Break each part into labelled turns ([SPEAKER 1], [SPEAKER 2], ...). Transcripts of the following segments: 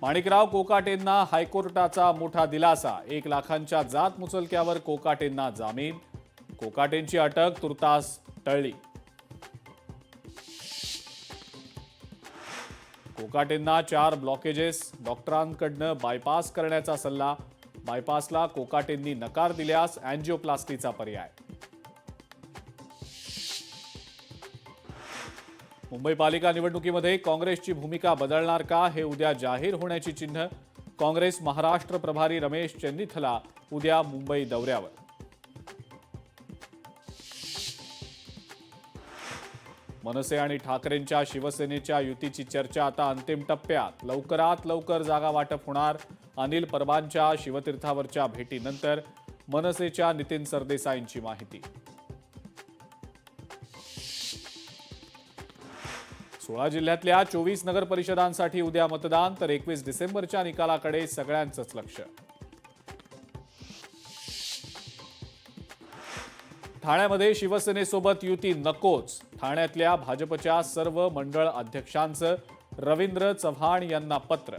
[SPEAKER 1] माणिकराव कोकाटेंना हायकोर्टाचा मोठा दिलासा। 1 लाखांच्या जात मुचलक्यावर कोकाटेंना जामीन। कोकाटेंची अटक तुर्तास टळली। कोकाटेंना 4 ब्लॉकेजेस, डॉक्टरांकडनं बायपास करण्याचा सल्ला। बायपासला कोकाटेंनी नकार दिल्यास अँजिओप्लास्टीचा पर्याय। मुंबई पालिका निवडणुकीमध्ये काँग्रेसची भूमिका बदलणार का, हे उद्या जाहीर होण्याची चिन्ह। काँग्रेस महाराष्ट्र प्रभारी रमेश चेन्निथला उद्या मुंबई दौऱ्यावर। मनसे आणि ठाकरेंच्या शिवसेनेच्या युतीची चर्चा आता अंतिम टप्प्यात। लवकरात लवकर जागा वाटप होणार। अनिल परबांच्या शिवतीर्थावरच्या भेटीनंतर मनसेच्या नितीन सरदेसाईंची माहिती। 16 जिल्ह्यातल्या 24 नगर परिषदांसाठी उद्या मतदान, तर 21 डिसेंबरच्या निकालाकडे सगळ्यांचंच लक्ष। ठाण्यामध्ये शिवसेनेसोबत युती नकोच। ठाण्यातल्या भाजपच्या सर्व मंडळ अध्यक्षांचं रवींद्र चव्हाण यांना पत्र।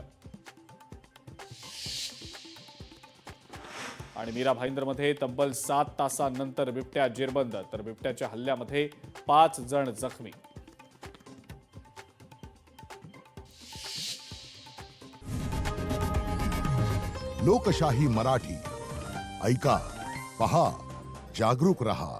[SPEAKER 1] आणि मीरा भाईंदरमध्ये तब्बल 7 तासांनंतर बिबट्या जेरबंद, तर बिबट्याच्या हल्ल्यामध्ये 5 जण जखमी।
[SPEAKER 2] लोकशाही मराठी ऐका, पहा, जागरूक रहा।